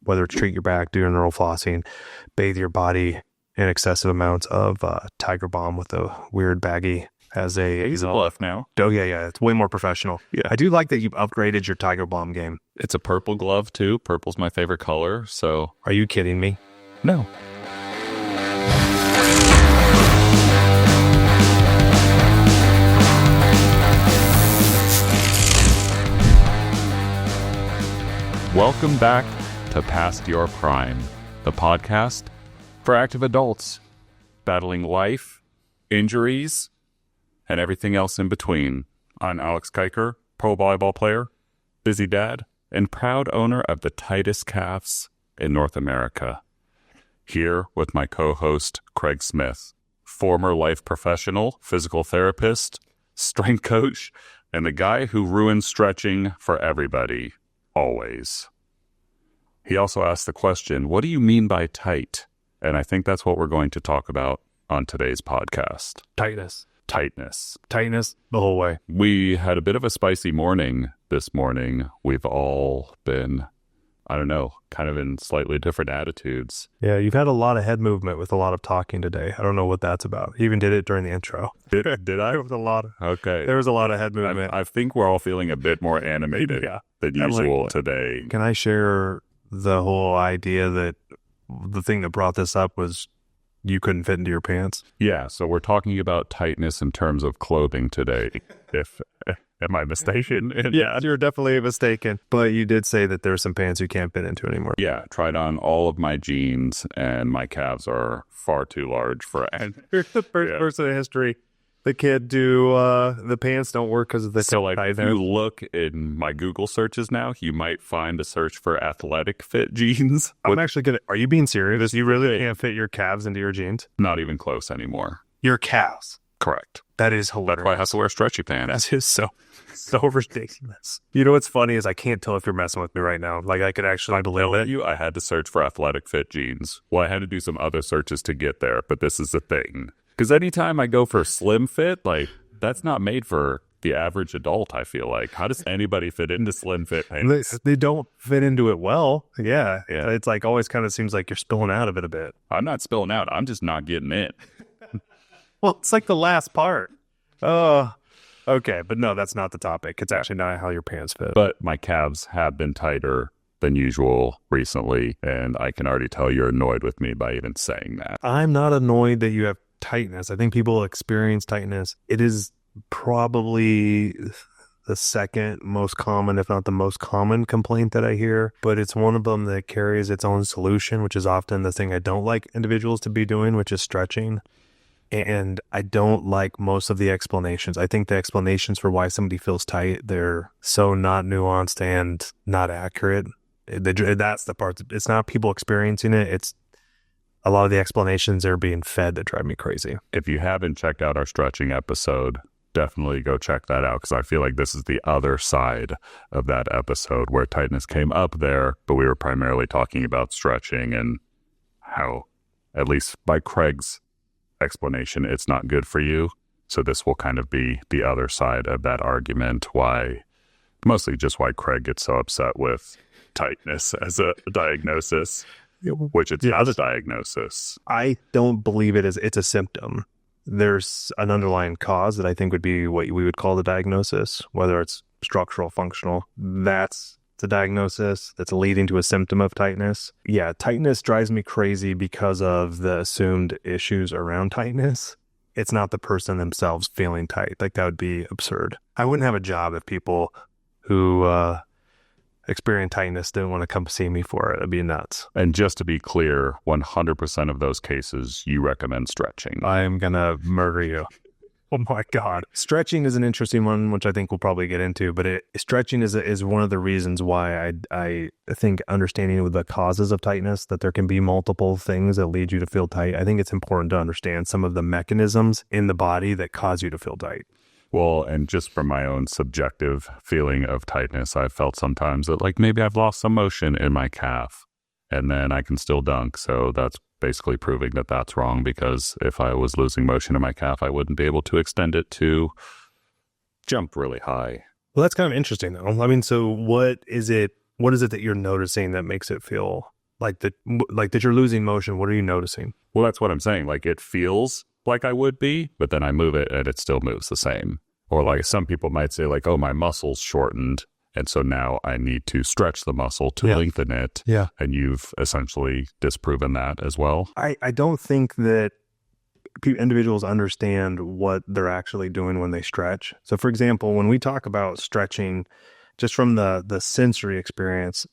whether it's treat your back, do neural flossing, bathe your body in excessive amounts of Tiger Balm with a weird baggie as a... He's a bluff now. Oh, yeah. It's way more professional. Yeah. I do like that you've upgraded your Tiger Balm game. It's a purple glove, too. Purple's my favorite color, so... Are you kidding me? No. Welcome back to Past Your Prime, the podcast for active adults battling life, injuries, and everything else in between. I'm Alex Kiker, pro volleyball player, busy dad, and proud owner of the tightest calves in North America. Here with my co-host, Craig Smith, former life professional, physical therapist, strength coach, and the guy who ruins stretching for everybody. Always. He also asked the question, what do you mean by tight? And I think that's what we're going to talk about on today's podcast. Tightness Tightness. the whole way. We had a bit of a spicy morning this morning. We've all been, I don't know, kind of in slightly different attitudes. Yeah, you've had a lot of head movement with a lot of talking today. I don't know what that's about. You even did it during the intro. Did I? There was a lot. Okay. There was a lot of head movement. I think we're all feeling a bit more animated than usual today. Can I share the whole idea that the thing that brought this up was you couldn't fit into your pants? Yeah, so we're talking about tightness in terms of clothing today. Am I mistaken? Yeah, you're definitely mistaken. But you did say that there's some pants you can't fit into anymore. Yeah, tried on all of my jeans, and my calves are far too large for it. You're the first person in history that can't do, the pants don't work because of the So, like, if you look in my Google searches now, you might find a search for athletic fit jeans. I'm actually going to, are you being serious? You really can't fit your calves into your jeans? Not even close anymore. Your calves? Correct. That is hilarious. That's why I have to wear stretchy pants. That is so ridiculous. You know what's funny is I can't tell if you're messing with me right now. Like, I could actually believe it. I had to search for athletic fit jeans. Well, I had to do some other searches to get there, but this is the thing. Because anytime I go for slim fit, like, that's not made for the average adult, I feel like. How does anybody fit into slim fit pants? They don't fit into it well. Yeah. It's like always kind of seems like you're spilling out of it a bit. I'm not spilling out. I'm just not getting in. Well, it's like the last part. Oh, okay. But no, that's not the topic. It's actually not how your pants fit. But my calves have been tighter than usual recently, and I can already tell you're annoyed with me by even saying that. I'm not annoyed that you have tightness. I think people experience tightness. It is probably the second most common, if not the most common complaint that I hear, but it's one of them that carries its own solution, which is often the thing I don't like individuals to be doing, which is stretching. And I don't like most of the explanations. I think the explanations for why somebody feels tight, they're so not nuanced and not accurate. That's the part. It's not people experiencing it. It's a lot of the explanations they're being fed that drive me crazy. If you haven't checked out our stretching episode, definitely go check that out, because I feel like this is the other side of that episode where tightness came up there, but we were primarily talking about stretching and how, at least by Craig's explanation, it's not good for you. So this will kind of be the other side of that argument, mostly just why Craig gets so upset with tightness as a diagnosis, which it's not a diagnosis. I don't believe it is. It's a symptom. There's an underlying cause that I think would be what we would call the diagnosis, whether it's structural, functional. That's the diagnosis that's leading to a symptom of tightness. Yeah, tightness drives me crazy because of the assumed issues around tightness. It's not the person themselves feeling tight. Like, that would be absurd. I wouldn't have a job if people who experience tightness didn't want to come see me for it. It'd be nuts. And just to be clear, 100% of those cases, you recommend stretching. I'm going to murder you. Oh my God. Stretching is an interesting one, which I think we'll probably get into, but stretching is one of the reasons why I think understanding the causes of tightness, that there can be multiple things that lead you to feel tight. I think it's important to understand some of the mechanisms in the body that cause you to feel tight. Well, and just from my own subjective feeling of tightness, I've felt sometimes that, like, maybe I've lost some motion in my calf and then I can still dunk. So that's basically proving that that's wrong, because if I was losing motion in my calf, I wouldn't be able to extend it to jump really high. Well, that's kind of interesting though. I mean, so what is it what is it that you're noticing that makes it feel like that you're losing motion? What are you noticing? Well, that's what I'm saying. Like, it feels like I would be, but then I move it and it still moves the same. Or like some people might say like, oh, my muscle's shortened, and so now I need to stretch the muscle to lengthen it. Yeah. And you've essentially disproven that as well. I don't think that individuals understand what they're actually doing when they stretch. So for example, when we talk about stretching, just from the sensory experience,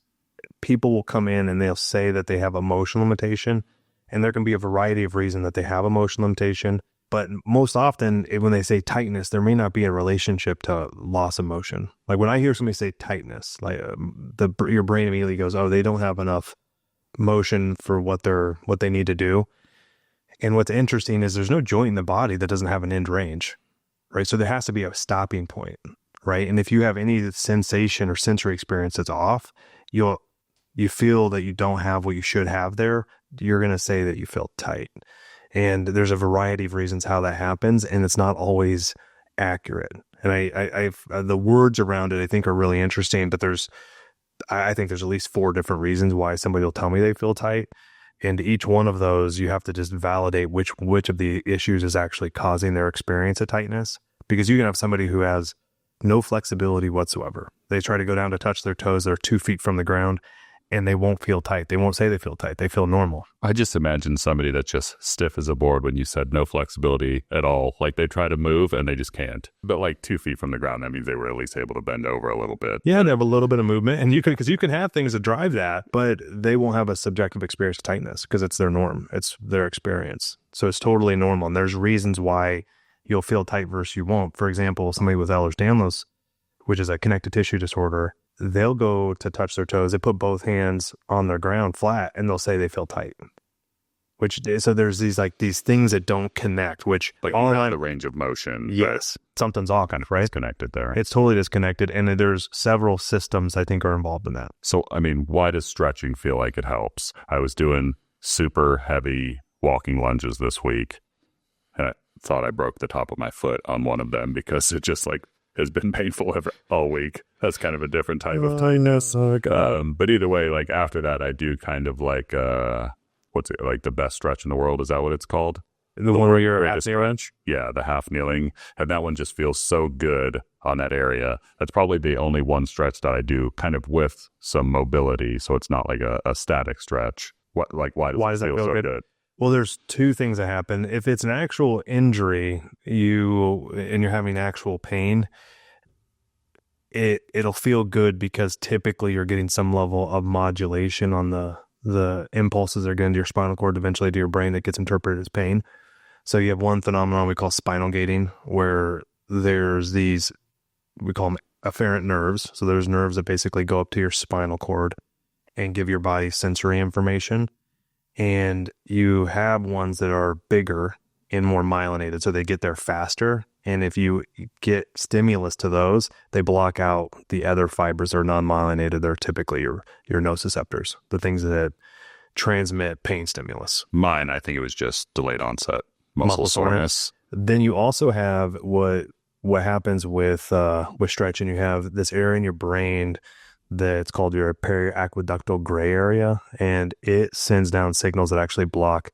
people will come in and they'll say that they have a motion limitation, and there can be a variety of reasons that they have a motion limitation. But most often when they say tightness, there may not be a relationship to loss of motion. Like when I hear somebody say tightness, like your brain immediately goes, oh, they don't have enough motion for what they need to do. And what's interesting is there's no joint in the body that doesn't have an end range, right? So there has to be a stopping point, right? And if you have any sensation or sensory experience that's off, you feel that you don't have what you should have there, you're going to say that you feel tight. And there's a variety of reasons how that happens, and it's not always accurate. And I've the words around it I think are really interesting, but I think there's at least 4 different reasons why somebody will tell me they feel tight. And each one of those, you have to just validate which of the issues is actually causing their experience of tightness. Because you can have somebody who has no flexibility whatsoever. They try to go down to touch their toes, they're 2 feet from the ground, and they won't feel tight. They won't say they feel tight. They feel normal. I just imagine somebody that's just stiff as a board when you said no flexibility at all. Like they try to move and they just can't. But like 2 feet from the ground, that means they were at least able to bend over a little bit. Yeah, they have a little bit of movement. And because you can have things that drive that, but they won't have a subjective experience of tightness because it's their norm. It's their experience. So it's totally normal. And there's reasons why you'll feel tight versus you won't. For example, somebody with Ehlers-Danlos, which is a connective tissue disorder, they'll go to touch their toes. They put both hands on their ground flat and they'll say they feel tight. So there's these things that don't connect, which like all the range of motion. Yes. Something's off kind of, right? It's connected there. It's totally disconnected. And there's several systems I think are involved in that. So, I mean, why does stretching feel like it helps? I was doing super heavy walking lunges this week, and I thought I broke the top of my foot on one of them because it just like has been painful all week. That's kind of a different type of tightness. But either way, like after that, I do kind of like, what's it, like the best stretch in the world? Is that what it's called? The one where you're at stretch? Yeah, the half kneeling. And that one just feels so good on that area. That's probably the only one stretch that I do kind of with some mobility. So it's not like a static stretch. Why does it feel so good? Well, there's 2 things that happen. If it's an actual injury, and you're having actual pain, it'll feel good because typically you're getting some level of modulation on the impulses that are going to your spinal cord, eventually to your brain, that gets interpreted as pain. So you have one phenomenon we call spinal gating, where there's these, we call them afferent nerves. So there's nerves that basically go up to your spinal cord and give your body sensory information. And you have ones that are bigger and more myelinated, so they get there faster. And if you get stimulus to those, they block out the other fibers that are non-myelinated. They're typically your nociceptors, the things that transmit pain stimulus. Mine, I think it was just delayed onset muscle soreness. Then you also have what happens with stretching. You have this area in your brain that's called your periaqueductal gray area, and it sends down signals that actually block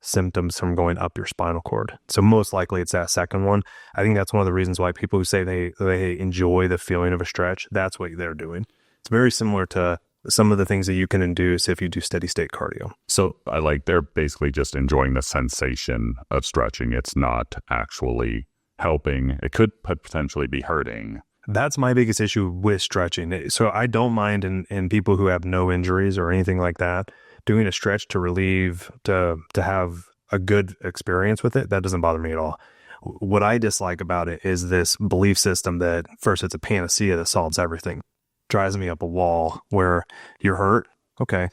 symptoms from going up your spinal cord. So most likely it's that second one. I think that's one of the reasons why people who say they enjoy the feeling of a stretch, that's what they're doing. It's very similar to some of the things that you can induce if you do steady state cardio. So they're basically just enjoying the sensation of stretching. It's not actually helping. It could potentially be hurting. That's my biggest issue with stretching. So I don't mind in people who have no injuries or anything like that, doing a stretch to relieve, to have a good experience with it. That doesn't bother me at all. What I dislike about it is this belief system that first it's a panacea that solves everything. Drives me up a wall where you're hurt. Okay.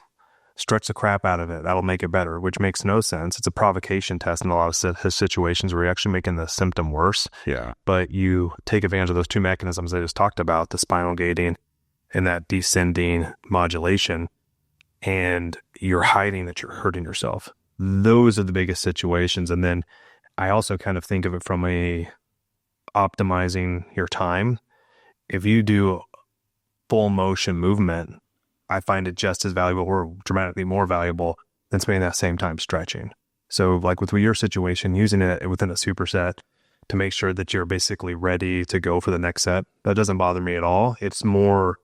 Stretch the crap out of it. That'll make it better, which makes no sense. It's a provocation test in a lot of situations where you're actually making the symptom worse. Yeah. But you take advantage of those 2 mechanisms I just talked about, the spinal gating and that descending modulation, and you're hiding that you're hurting yourself. Those are the biggest situations. And then I also kind of think of it from a optimizing your time. If you do full motion movement I find it just as valuable or dramatically more valuable than spending that same time stretching. So like with your situation, using it within a superset to make sure that you're basically ready to go for the next set, that doesn't bother me at all. It's more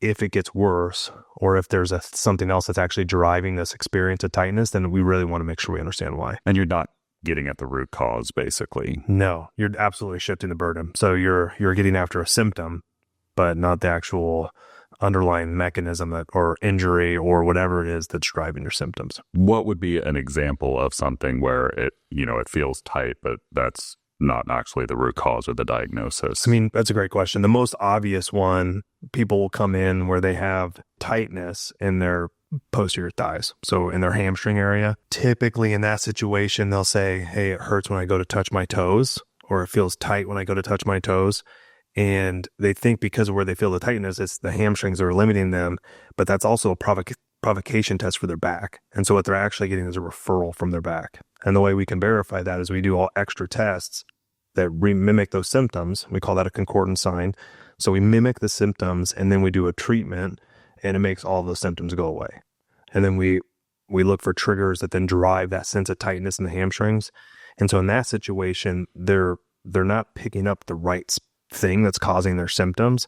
if it gets worse or if there's something else that's actually driving this experience of tightness, then we really want to make sure we understand why. And you're not getting at the root cause, basically. No, you're absolutely shifting the burden. So you're getting after a symptom, but not the actual underlying mechanism or injury or whatever it is that's driving your symptoms. What would be an example of something where it feels tight, but that's not actually the root cause or the diagnosis? I mean, that's a great question. The most obvious one, people will come in where they have tightness in their posterior thighs. So in their hamstring area, typically in that situation, they'll say, hey, it hurts when I go to touch my toes, or it feels tight when I go to touch my toes. And they think because of where they feel the tightness, it's the hamstrings that are limiting them, but that's also a provocation test for their back. And so what they're actually getting is a referral from their back. And the way we can verify that is we do all extra tests that mimic those symptoms. We call that a concordance sign. So we mimic the symptoms and then we do a treatment and it makes all those symptoms go away. And then we look for triggers that then drive that sense of tightness in the hamstrings. And so in that situation, they're not picking up the right thing that's causing their symptoms.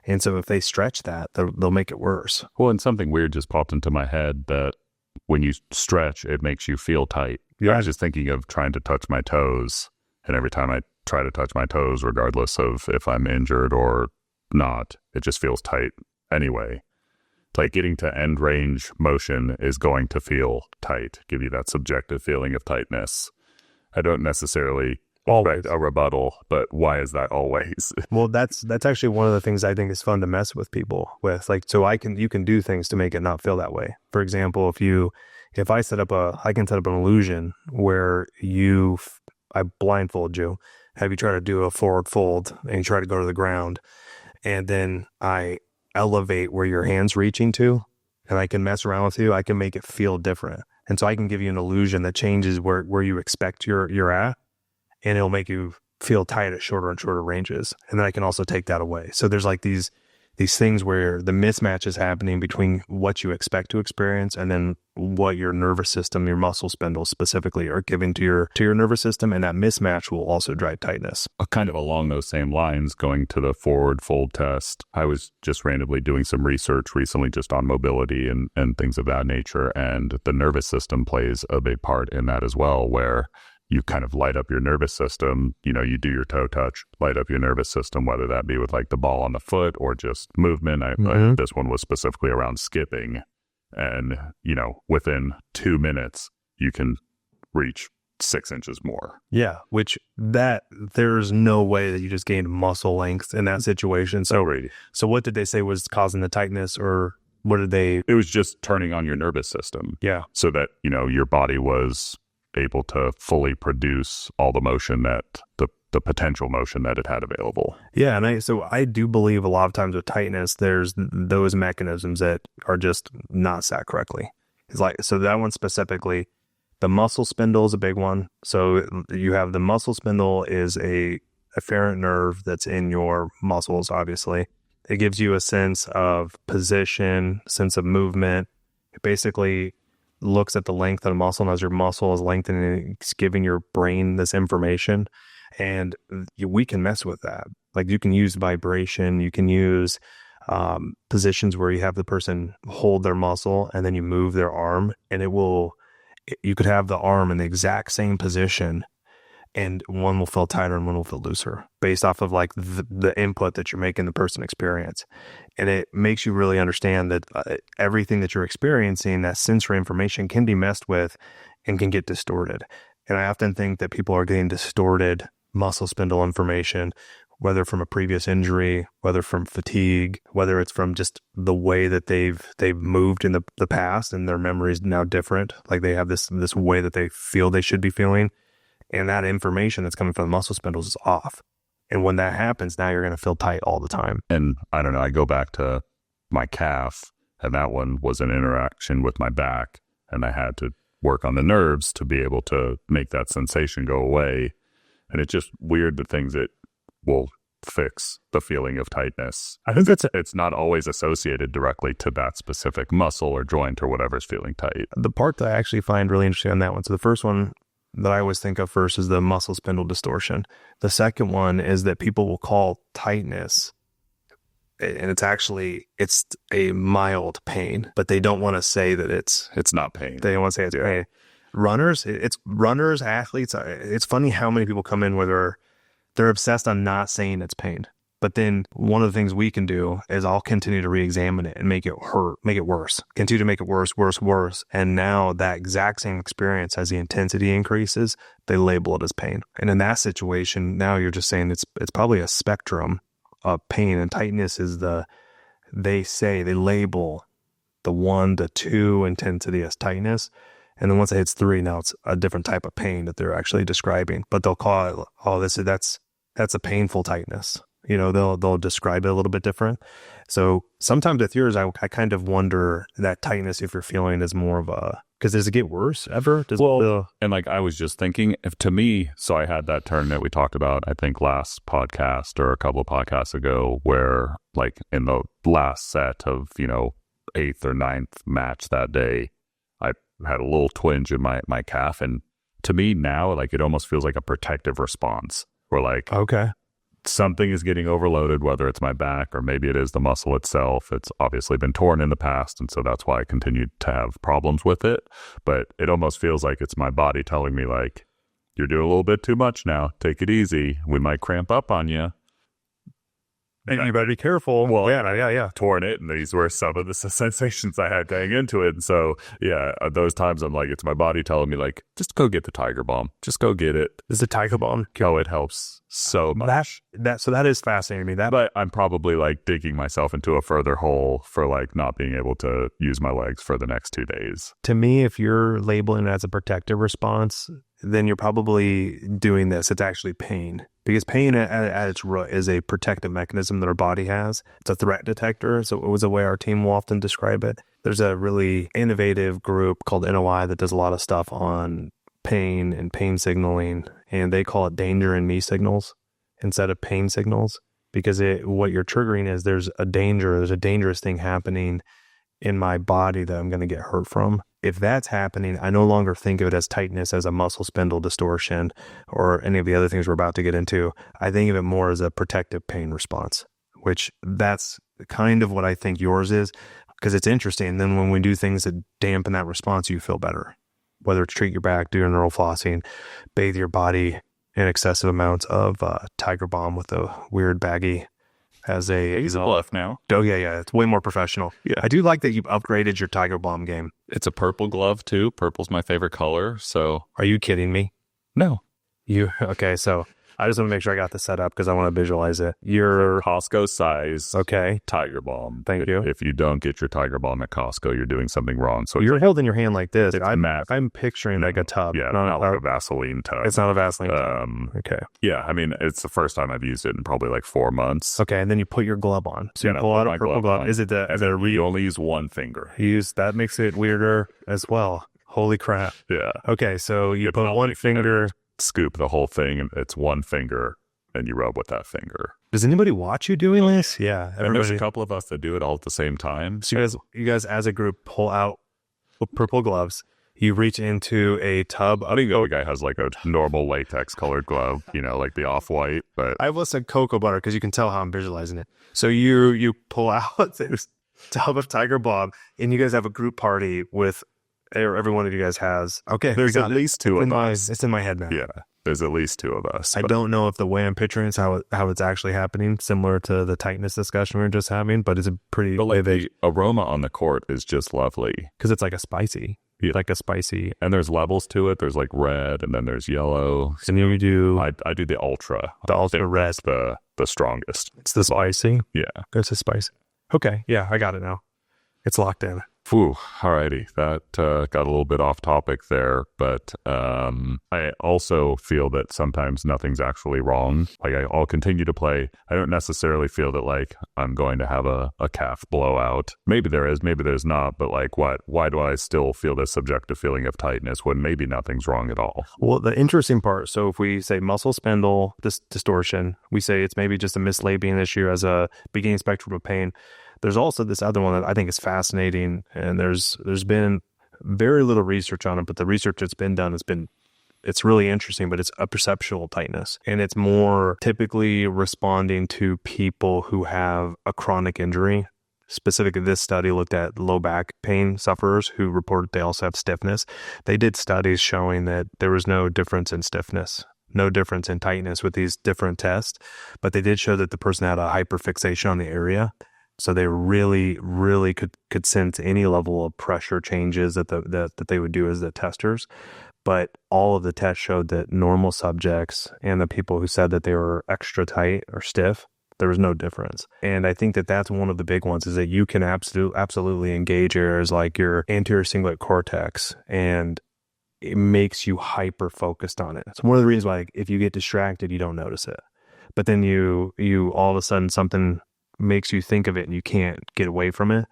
And so if they stretch that, they'll make it worse. Well, and something weird just popped into my head that when you stretch, it makes you feel tight. Yeah. I was just thinking of trying to touch my toes. And every time I try to touch my toes, regardless of if I'm injured or not, it just feels tight anyway. It's like getting to end range motion is going to feel tight, give you that subjective feeling of tightness. I don't necessarily expect a rebuttal, but why is that always? Well, that's actually one of the things I think is fun to mess with people with. Like, so you can do things to make it not feel that way. For example, if I can set up an illusion where I blindfold you, have you try to do a forward fold and you try to go to the ground, and then I elevate where your hand's reaching to, and I can mess around with you, I can make it feel different. And so I can give you an illusion that changes where you expect you're at, and it'll make you feel tight at shorter and shorter ranges. And then I can also take that away. So there's like these things where the mismatch is happening between what you expect to experience and then what your nervous system, your muscle spindles specifically are giving to your nervous system. And that mismatch will also drive tightness. Kind of along those same lines, going to the forward fold test, I was just randomly doing some research recently just on mobility and things of that nature. And the nervous system plays a big part in that as well, where you kind of light up your nervous system, you do your toe touch, light up your nervous system, whether that be with like the ball on the foot or just movement. This one was specifically around skipping. And, within 2 minutes, you can reach 6 inches more. Yeah, which there's no way that you just gained muscle length in that situation. So what did they say was causing the tightness, or what did they? It was just turning on your nervous system. Yeah. So that, your body was able to fully produce all the motion that the potential motion that it had available. Yeah, and I do believe a lot of times with tightness, there's those mechanisms that are just not set correctly. So that one specifically, the muscle spindle is a big one. So you have the muscle spindle is a afferent nerve that's in your muscles, obviously. It gives you a sense of position, sense of movement. It basically looks at the length of the muscle, and as your muscle is lengthening, it's giving your brain this information. And we can mess with that. Like, you can use vibration, you can use positions where you have the person hold their muscle and then you move their arm, and you could have the arm in the exact same position, and one will feel tighter and one will feel looser based off of like the input that you're making the person experience. And it makes you really understand that everything that you're experiencing, that sensory information, can be messed with and can get distorted. And I often think that people are getting distorted muscle spindle information, whether from a previous injury, whether from fatigue, whether it's from just the way that they've moved in the past and their memory is now different. Like, they have this way that they feel they should be feeling. And that information that's coming from the muscle spindles is off. And when that happens, now you're going to feel tight all the time. And I don't know, I go back to my calf, and that one was an interaction with my back, and I had to work on the nerves to be able to make that sensation go away. And it's just weird, the things that will fix the feeling of tightness. I think It's not always associated directly to that specific muscle or joint or whatever's feeling tight. the part that I actually find really interesting on that one. So the first one that I always think of first is the muscle spindle distortion. The second one is that people will call tightness, and it's a mild pain, but they don't want to say that it's not pain. They don't want to say it's pain. Runners, athletes. It's funny how many people come in where they're obsessed on not saying it's pain. But then one of the things we can do is I'll continue to re-examine it and make it hurt, make it worse, continue to make it worse. And now that exact same experience, as the intensity increases, they label it as pain. And in that situation, now you're just saying it's probably a spectrum of pain, and tightness is they label the 1 to 2 intensity as tightness. And then once it hits 3, now it's a different type of pain that they're actually describing. But they'll call it, that's a painful tightness. You know, they'll describe it a little bit different. So sometimes with yours, I kind of wonder that tightness, if you're feeling, is more of because does it get worse ever? And like I was just thinking, to me, so I had that turn that we talked about, I think last podcast or a couple of podcasts ago, where like in the last set of, 8th or 9th match that day, I had a little twinge in my calf. And to me now, like it almost feels like a protective response where like, okay, something is getting overloaded, whether it's my back or maybe it is the muscle itself. It's obviously been torn in the past, and so that's why I continued to have problems with it. But it almost feels like it's my body telling me, like, you're doing a little bit too much now. Take it easy. We might cramp up on you. And you better be careful. Well, yeah. Torn it, and these were some of the sensations I had going into it. And so, yeah, those times I'm like, it's my body telling me, like, just go get the Tiger Balm. Just go get it. Is the Tiger Balm? Oh, it helps so much. So that is fascinating to me. But I'm probably like digging myself into a further hole for like not being able to use my legs for the next 2 days. To me, if you're labeling it as a protective response, then you're probably doing this. It's actually pain. Because pain at its root is a protective mechanism that our body has. It's a threat detector. So it was the way our team will often describe it. There's a really innovative group called NOI that does a lot of stuff on pain and pain signaling. And they call it danger and me signals instead of pain signals. Because what you're triggering is there's a dangerous thing happening in my body that I'm going to get hurt from. If that's happening, I no longer think of it as tightness, as a muscle spindle distortion, or any of the other things we're about to get into. I think of it more as a protective pain response, which that's kind of what I think yours is, because it's interesting. Then when we do things that dampen that response, you feel better. Whether it's treat your back, do neural flossing, bathe your body in excessive amounts of Tiger Balm with a weird baggie as a... He's a bluff now. Oh, yeah. It's way more professional. Yeah. I do like that you've upgraded your Tiger Balm game. It's a purple glove, too. Purple's my favorite color, so... Are you kidding me? No. Okay, so I just want to make sure I got this set up because I want to visualize it. Your Costco size Tiger Balm. Thank you. If you don't get your Tiger Balm at Costco, you're doing something wrong. So you're held in your hand like this. matte. I'm picturing like a tub. Yeah, not like a Vaseline tub. It's not a Vaseline tub. Okay. Yeah, I mean, it's the first time I've used it in probably like 4 months. Okay, and then you put your glove on. So you pull out a purple glove. Is it you only use one finger. That makes it weirder as well. Holy crap. Yeah. Okay, so you put one finger... Scoop the whole thing, and it's one finger, and you rub with that finger. Does anybody watch you doing this? Yeah. And there's a couple of us that do it all at the same time. So you guys as a group pull out purple gloves. You reach into a tub. I think the other guy has like a normal latex colored glove, like the off-white. But I have said cocoa butter because you can tell how I'm visualizing it. So you pull out this tub of Tiger Balm, and you guys have a group party with... Every one of you guys has. Okay. There's at least two of us. It's in my head now. Yeah. There's at least two of us. I don't know if the way I'm picturing is how it's actually happening, similar to the tightness discussion we were just having, but it's a pretty... But like the aroma on the court is just lovely. Because it's like a spicy. Yeah. Like a spicy... And there's levels to it. There's like red, and then there's yellow. And you do... I do the ultra. The ultra red. The strongest. It's the spicy? Yeah. It's a spicy. Okay. Yeah, I got it now. It's locked in. Whew, alrighty. That got a little bit off topic there, but I also feel that sometimes nothing's actually wrong. Like I'll continue to play. I don't necessarily feel that like I'm going to have a calf blowout. Maybe there is, maybe there's not, but like why do I still feel this subjective feeling of tightness when maybe nothing's wrong at all? Well, the interesting part, so if we say muscle spindle distortion, we say it's maybe just a mislabeling issue as a beginning spectrum of pain. There's also this other one that I think is fascinating, and there's been very little research on it, but the research that's been done it's really interesting, but it's a perceptual tightness. And it's more typically responding to people who have a chronic injury. Specifically, this study looked at low back pain sufferers who reported they also have stiffness. They did studies showing that there was no difference in stiffness, no difference in tightness with these different tests, but they did show that the person had a hyperfixation on the area. So they really, really could sense any level of pressure changes that they would do as the testers. But all of the tests showed that normal subjects and the people who said that they were extra tight or stiff, there was no difference. And I think that that's one of the big ones, is that you can absolutely engage areas like your anterior cingulate cortex, and it makes you hyper focused on it. It's one of the reasons why if you get distracted, you don't notice it. But then you all of a sudden something makes you think of it and you can't get away from it.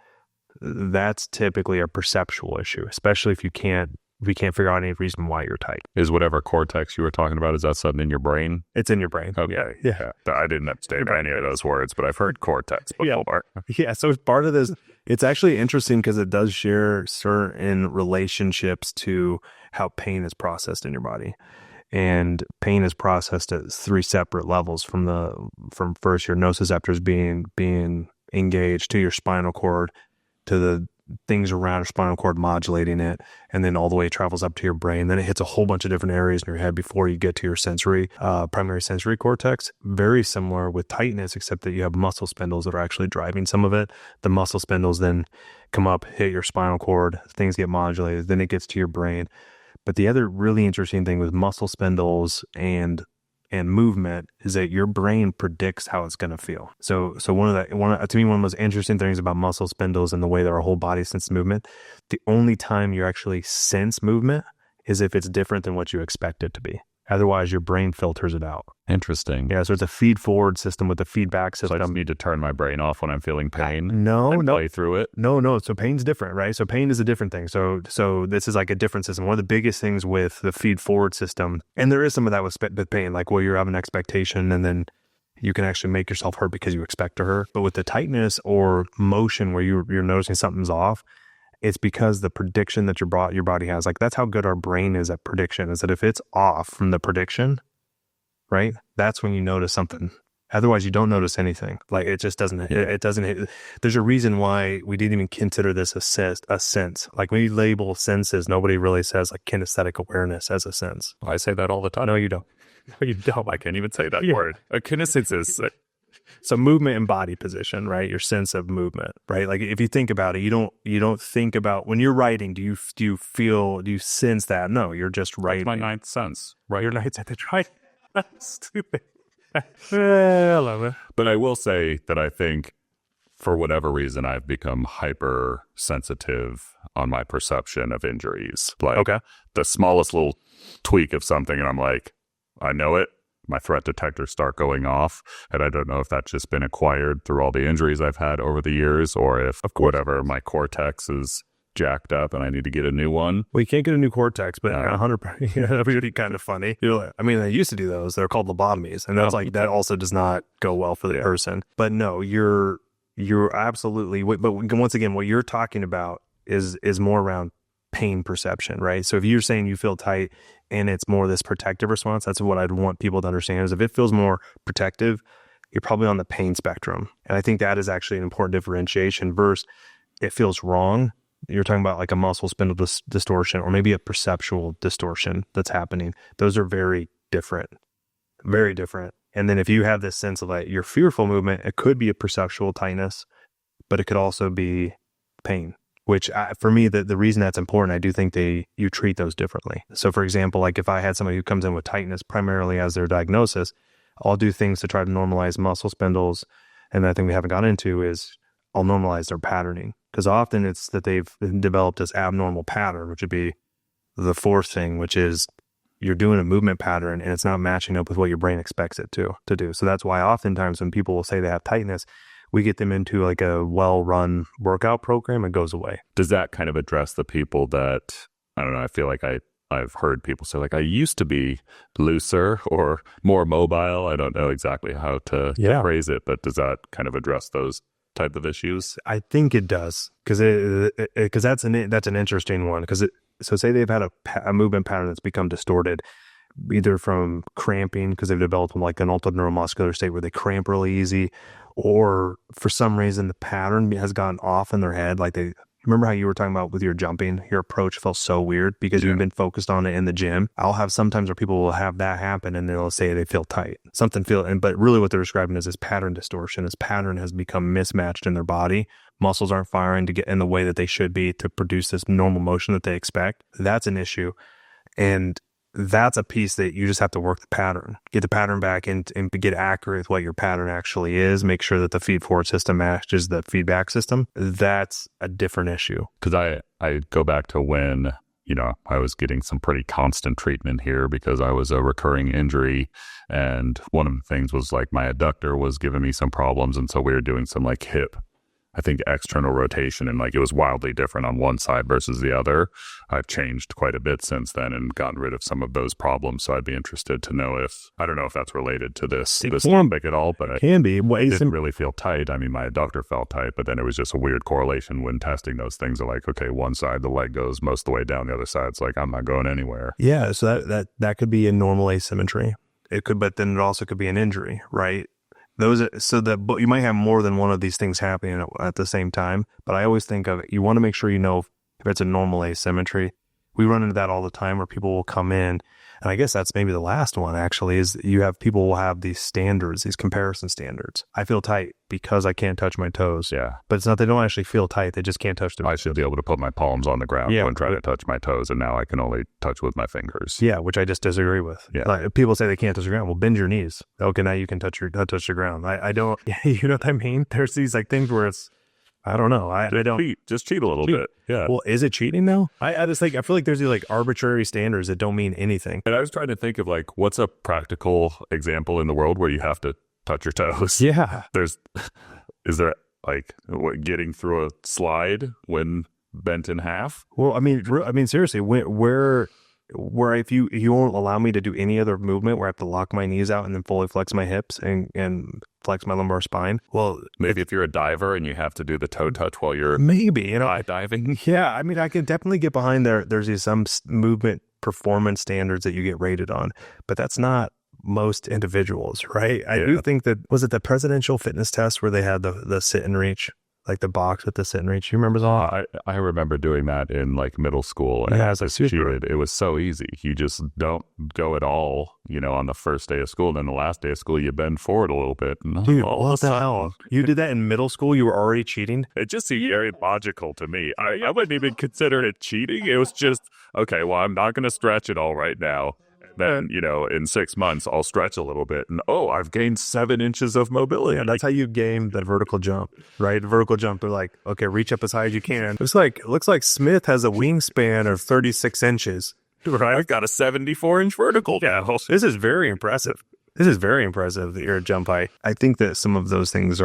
That's typically a perceptual issue, especially if we can't figure out any reason why you're tight. Is whatever cortex you were talking about, is that something in your brain? It's in your brain. Okay. Yeah. I didn't understand any of those words, but I've heard cortex before. Yeah. So part of this, it's actually interesting because it does share certain relationships to how pain is processed in your body. And pain is processed at 3 separate levels, from first your nociceptors being engaged, to your spinal cord, to the things around your spinal cord modulating it, and then all the way it travels up to your brain. Then it hits a whole bunch of different areas in your head before you get to your primary sensory cortex. Very similar with tightness, except that you have muscle spindles that are actually driving some of it. The muscle spindles then come up, hit your spinal cord, things get modulated, then it gets to your brain. But the other really interesting thing with muscle spindles and movement is that your brain predicts how it's going to feel. So to me, one of the most interesting things about muscle spindles and the way that our whole body senses movement, the only time you actually sense movement is if it's different than what you expect it to be. Otherwise, your brain filters it out. Interesting. Yeah, so it's a feed-forward system with a feedback system. So I just need to turn my brain off when I'm feeling pain? No. Play through it? No. So pain's different, right? So pain is a different thing. So this is like a different system. One of the biggest things with the feed-forward system, and there is some of that with pain, like where you have an expectation and then you can actually make yourself hurt because you expect to hurt. But with the tightness or motion where you're noticing something's off, it's because the prediction that your body has, like that's how good our brain is at prediction, is that if it's off from the prediction, right, that's when you notice something. Otherwise, you don't notice anything. Like it just doesn't, it doesn't hit. There's a reason why we didn't even consider this a sense. Like when you label senses, nobody really says like kinesthetic awareness as a sense. I say that all the time. No, you don't. No, you don't. I can't even say that word. A kinesthesis. So movement and body position, right? Your sense of movement, right? Like if you think about it, you don't think about when you're writing. Do you sense that? No, you're just writing. That's my ninth sense, right? Your ninth sense, right? Stupid. But I will say that I think for whatever reason, I've become hypersensitive on my perception of injuries. Like the smallest little tweak of something, and I'm like, I know it. My threat detectors start going off, and I don't know if that's just been acquired through all the injuries I've had over the years, or if whatever, my cortex is jacked up and I need to get a new one. Well, you can't get a new cortex, but 100%, that'd be kind of funny. I mean, they used to do those. They're called lobotomies, and that's like that also does not go well for the person. But no, you're absolutely. But once again, what you're talking about is more around pain perception, right? So if you're saying you feel tight and it's more this protective response, that's what I'd want people to understand, is if it feels more protective, you're probably on the pain spectrum. And I think that is actually an important differentiation versus it feels wrong. You're talking about like a muscle spindle distortion or maybe a perceptual distortion that's happening. Those are very different. And then if you have this sense of like your fearful movement, it could be a perceptual tightness, but it could also be pain. Which for me, the reason that's important, I do think you treat those differently. So for example, like if I had somebody who comes in with tightness primarily as their diagnosis, I'll do things to try to normalize muscle spindles. And the thing we haven't got into is I'll normalize their patterning. because often it's that they've developed this abnormal pattern, which would be the fourth thing, which is you're doing a movement pattern and it's not matching up with what your brain expects it to do. So that's why oftentimes when people will say they have tightness, we get them into like a well-run workout program, it goes away. Does that kind of address the people that, I don't know, I feel like I've heard people say like, I used to be looser or more mobile. I don't know exactly how to phrase it, but does that kind of address those type of issues? I think it does, because that's an interesting one. So say they've had a movement pattern that's become distorted, either from cramping because they've developed like an altered neuromuscular state where they cramp really easy, or for some reason the pattern has gotten off in their head. Like remember how you were talking about with your jumping, your approach felt so weird because you've been focused on it in the gym. I'll have sometimes where people will have that happen and they'll say they feel tight. But really what they're describing is this pattern distortion. This pattern has become mismatched in their body. Muscles aren't firing to get in the way that they should be to produce this normal motion that they expect. That's an issue. And that's a piece that you just have to work the pattern, get the pattern back and get accurate with what your pattern actually is. Make sure that the feed forward system matches the feedback system. That's a different issue. Because I go back to when, I was getting some pretty constant treatment here because I was a recurring injury. And one of the things was like my adductor was giving me some problems. And so we were doing some like hip, I think, external rotation, and like it was wildly different on one side versus the other. I've changed quite a bit since then and gotten rid of some of those problems. So I'd be interested to know I don't know if that's related to this topic at all, but it can be. Didn't really feel tight. I mean, my adductor felt tight, but then it was just a weird correlation when testing those things. Are like, okay, one side the leg goes most of the way down, the other side's like I'm not going anywhere. Yeah, so that could be a normal asymmetry. It could, but then it also could be an injury, right? But you might have more than one of these things happening at the same time. But I always think of it, you want to make sure you know if it's a normal asymmetry. We run into that all the time where people will come in, and I guess that's maybe the last one actually, is people will have these standards, these comparison standards. I feel tight because I can't touch my toes. Yeah. But it's not, they don't actually feel tight. They just can't touch their toes. I should be able to put my palms on the ground and try to touch my toes, and now I can only touch with my fingers. Yeah, which I just disagree with. Yeah. Like, people say they can't touch the ground. Well, bend your knees. Okay, now you can touch the ground. I don't, you know what I mean? There's these like things where it's, I don't know. I don't just cheat a little bit. Yeah. Well, is it cheating though? I just think, I feel like there's these like arbitrary standards that don't mean anything. And I was trying to think of like, what's a practical example in the world where you have to touch your toes? Yeah. Is there like getting through a slide when bent in half? Well, I mean, seriously, where if you won't allow me to do any other movement where I have to lock my knees out and then fully flex my hips and flex my lumbar spine. Well, maybe if you're a diver and you have to do the toe touch while you're high diving. Yeah, I mean, I can definitely get behind there's some movement performance standards that you get rated on, but that's not most individuals, right? I do think that, was it the presidential fitness test where they had the sit and reach? Like the box with the sit and reach. You remember that? I remember doing that in like middle school. And as I cheated, it was so easy. You just don't go at all, on the first day of school. And then the last day of school, you bend forward a little bit. And dude, what the hell? You did that in middle school? You were already cheating? It just seemed very logical to me. I wouldn't even consider it cheating. It was just, okay, well, I'm not going to stretch it all right now. Then, in 6 months, I'll stretch a little bit. And, I've gained 7 inches of mobility. And that's how you gain the vertical jump, right? The vertical jump, they're like, okay, reach up as high as you can. It looks like Smith has a wingspan of 36 inches. Right? I've got a 74-inch vertical now. This is very impressive. That you're at jump height. I think that some of those things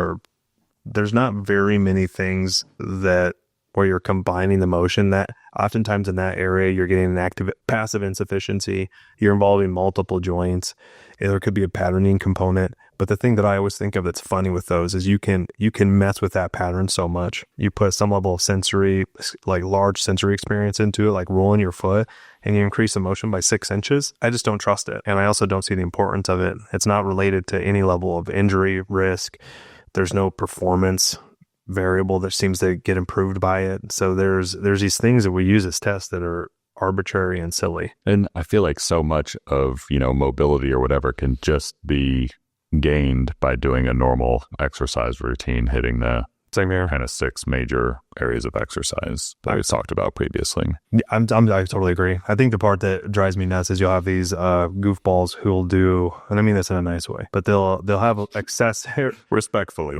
there's not very many things that where you're combining the motion, that oftentimes in that area, you're getting an active passive insufficiency. You're involving multiple joints. There could be a patterning component. But the thing that I always think of that's funny with those is you can mess with that pattern so much. You put some level of sensory, like large sensory experience into it, like rolling your foot, and you increase the motion by 6 inches. I just don't trust it. And I also don't see the importance of it. It's not related to any level of injury risk. There's no performance variable that seems to get improved by it. So there's these things that we use as tests that are arbitrary and silly. And I feel like so much of, mobility or whatever can just be gained by doing a normal exercise routine, hitting the same here kind of 6 major areas of exercise that we talked about previously. Yeah, I totally agree. I think the part that drives me nuts is you'll have these goofballs who will do, and I mean this in a nice way, but they'll have excess respectfully.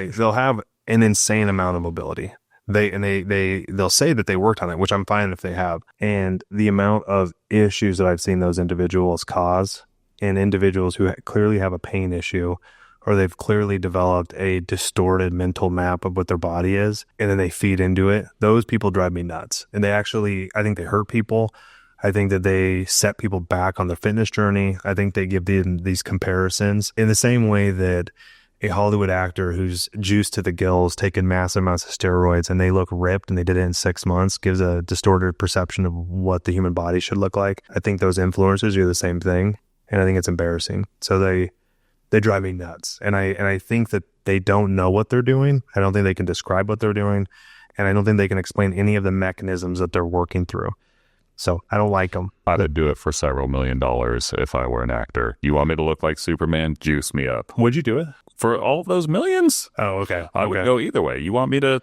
They'll have an insane amount of mobility. They'll say that they worked on it, which I'm fine if they have. And the amount of issues that I've seen those individuals cause in individuals who clearly have a pain issue, or they've clearly developed a distorted mental map of what their body is, and then they feed into it. Those people drive me nuts. And I think they hurt people. I think that they set people back on their fitness journey. I think they give these comparisons in the same way that a Hollywood actor who's juiced to the gills, taking massive amounts of steroids, and they look ripped and they did it in 6 months, gives a distorted perception of what the human body should look like. I think those influencers do the same thing, and I think it's embarrassing. So they drive me nuts. And I think that they don't know what they're doing. I don't think they can describe what they're doing. And I don't think they can explain any of the mechanisms that they're working through. So I don't like them. I would do it for several $1 million if I were an actor. You want me to look like Superman? Juice me up. Would you do it? For all those millions? Oh, okay. I would go either way. You want me to,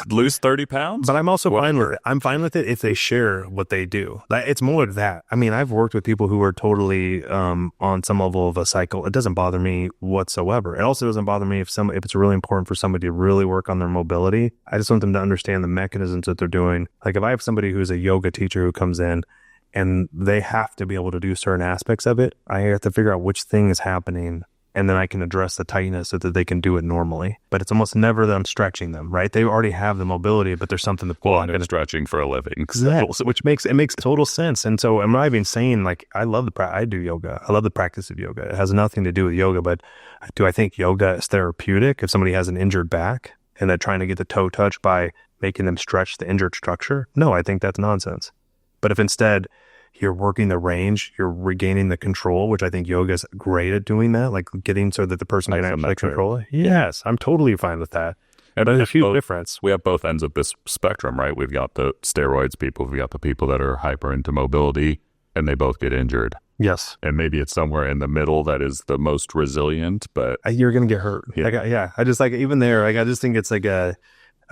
lose 30 pounds? But I'm also fine with it. I'm fine with it if they share what they do. It's more of that. I mean, I've worked with people who are totally on some level of a cycle. It doesn't bother me whatsoever. It also doesn't bother me if it's really important for somebody to really work on their mobility. I just want them to understand the mechanisms that they're doing. Like if I have somebody who's a yoga teacher who comes in and they have to be able to do certain aspects of it, I have to figure out which thing is happening, and then I can address the tightness so that they can do it normally. But it's almost never that I'm stretching them, right? They already have the mobility, but there's something that I'm stretching for a living. Exactly. Which makes total sense. And so I'm not even saying I love I do yoga. I love the practice of yoga. It has nothing to do with yoga, but do I think yoga is therapeutic if somebody has an injured back and they're trying to get the toe touch by making them stretch the injured structure? No, I think that's nonsense. But if instead you're working the range, you're regaining the control, which I think yoga is great at doing that, like getting so that the person can actually control it. Yes, I'm totally fine with that. And there's a huge difference. We have both ends of this spectrum, right? We've got the steroids people, we've got the people that are hyper into mobility, and they both get injured. Yes. And maybe it's somewhere in the middle that is the most resilient, but you're going to get hurt. Yeah. I just even there, I just think it's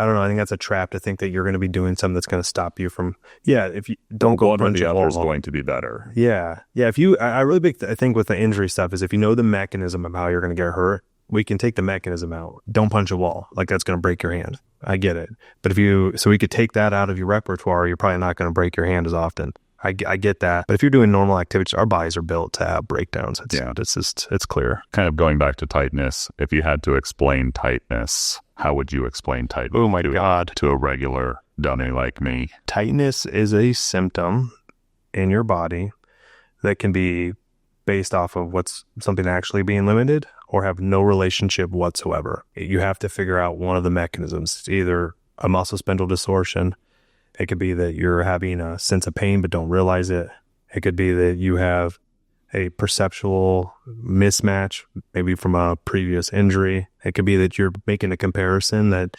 I don't know. I think that's a trap to think that you're going to be doing something that's going to stop you from, if you don't go one or the other is going to be better. Yeah. Yeah. I really think with the injury stuff is if you know the mechanism of how you're going to get hurt, we can take the mechanism out. Don't punch a wall. Like that's going to break your hand. I get it. But so we could take that out of your repertoire, you're probably not going to break your hand as often. I get that. But if you're doing normal activities, our bodies are built to have breakdowns. It's clear. Kind of going back to tightness, if you had to explain tightness, how would you explain tightness? Oh my God. To a regular dummy like me? Tightness is a symptom in your body that can be based off of what's something actually being limited or have no relationship whatsoever. You have to figure out one of the mechanisms. It's either a muscle spindle distortion. It could be that you're having a sense of pain but don't realize it. It could be that you have a perceptual mismatch, maybe from a previous injury. It could be that you're making a comparison that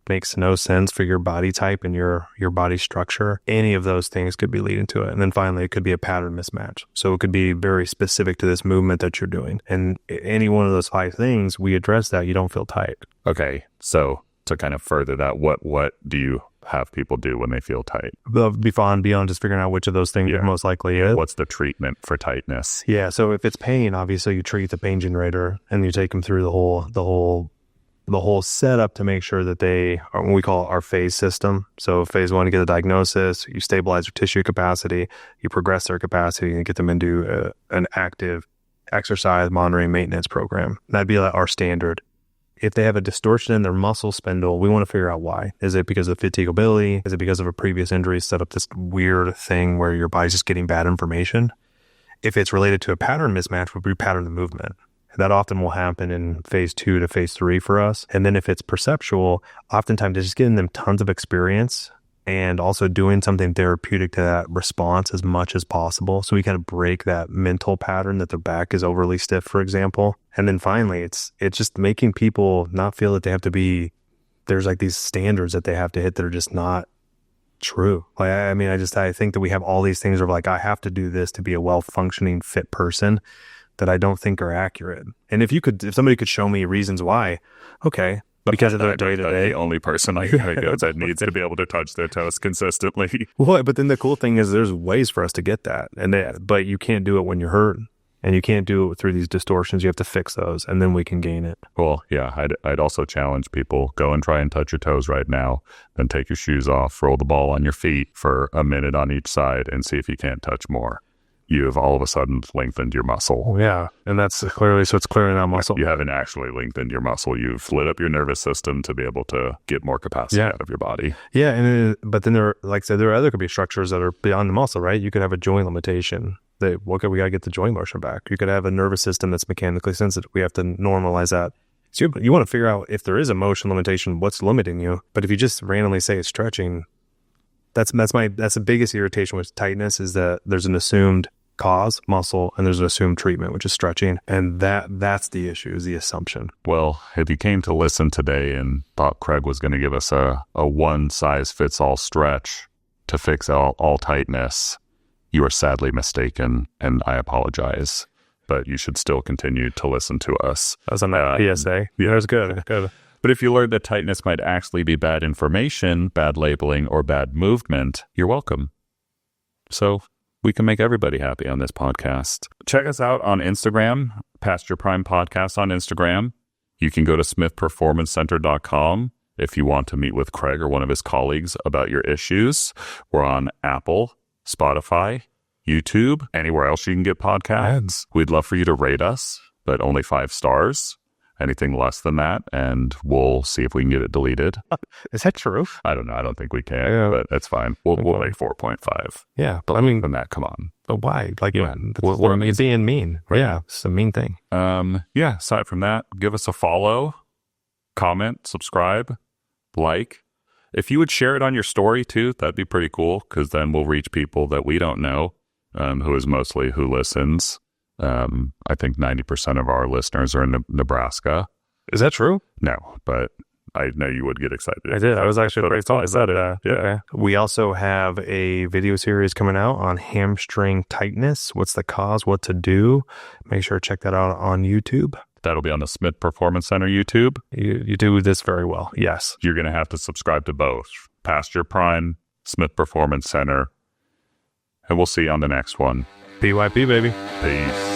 makes no sense for your body type and your body structure. Any of those things could be leading to it. And then finally, it could be a pattern mismatch. So it could be very specific to this movement that you're doing. And any one of those 5 things, we address that, you don't feel tight. Okay, so to kind of further that, what do you have people do when they feel tight? Beyond just figuring out which of those things are most likely is. What's the treatment for tightness? Yeah, so if it's pain, obviously you treat the pain generator and you take them through the whole setup to make sure that they are what we call our phase system. So phase 1, you get a diagnosis, you stabilize their tissue capacity, you progress their capacity, and get them into an active exercise monitoring maintenance program. That'd be like our standard. If they have a distortion in their muscle spindle, we want to figure out why. Is it because of fatigability? Is it because of a previous injury set up this weird thing where your body's just getting bad information? If it's related to a pattern mismatch, we repattern the movement. That often will happen in phase 2 to phase 3 for us. And then if it's perceptual, oftentimes it's just getting them tons of experience and also doing something therapeutic to that response as much as possible. So we kind of break that mental pattern that their back is overly stiff, for example. And then finally, it's just making people not feel that they have to be, there's like these standards that they have to hit that are just not true. Like, I think that we have all these things of like, I have to do this to be a well-functioning, fit person that I don't think are accurate. And if somebody could show me reasons why, okay. Because of their day-to-day. The only person I know that needs to be able to touch their toes consistently. Well, but then the cool thing is there's ways for us to get that. But you can't do it when you're hurt. And you can't do it through these distortions. You have to fix those, and then we can gain it. Well, yeah, I'd also challenge people, go and try and touch your toes right now, then take your shoes off, roll the ball on your feet for a minute on each side, and see if you can't touch more. You have all of a sudden lengthened your muscle. Oh, yeah, and that's clearly, so it's clearing out muscle. You haven't actually lengthened your muscle. You've lit up your nervous system to be able to get more capacity out of your body. Yeah, and but then there, like I said, there could be structures that are beyond the muscle, right? You could have a joint limitation. We got to get the joint motion back. You could have a nervous system that's mechanically sensitive. We have to normalize that. So you want to figure out if there is a motion limitation, what's limiting you. But if you just randomly say it's stretching, that's the biggest irritation with tightness, is that there's an assumed cause, muscle, and there's an assumed treatment, which is stretching. And that's the issue, is the assumption. Well, if you came to listen today and thought Craig was going to give us a one-size-fits-all stretch to fix all tightness, you are sadly mistaken, and I apologize. But you should still continue to listen to us. That was on that PSA. Yeah, that was good. But if you learned that tightness might actually be bad information, bad labeling, or bad movement, you're welcome. So we can make everybody happy on this podcast. Check us out on Instagram, Past Your Prime Podcast on Instagram. You can go to smithperformancecenter.com if you want to meet with Craig or one of his colleagues about your issues. We're on Apple, Spotify, YouTube, anywhere else you can get podcasts. We'd love for you to rate us, but only 5 stars. Anything less than that, and we'll see if we can get it deleted. Is that true? I don't know. I don't think we can, but that's fine. We'll make 4.5. Yeah, but I mean, than that, come on. But why? Like, we're being mean. Right? Yeah, it's a mean thing. Yeah, aside from that, give us a follow, comment, subscribe, like. If you would share it on your story too, that'd be pretty cool, because then we'll reach people that we don't know, who is mostly who listens. I think 90% of our listeners are in Nebraska. Is that true? No, but I know you would get excited. I did. I was actually pretty excited. Yeah. We also have a video series coming out on hamstring tightness. What's the cause? What to do? Make sure to check that out on YouTube. That'll be on the Smith Performance Center YouTube. You do this very well. Yes. You're going to have to subscribe to both. Past Your Prime, Smith Performance Center. And we'll see you on the next one. PYP, baby. Peace.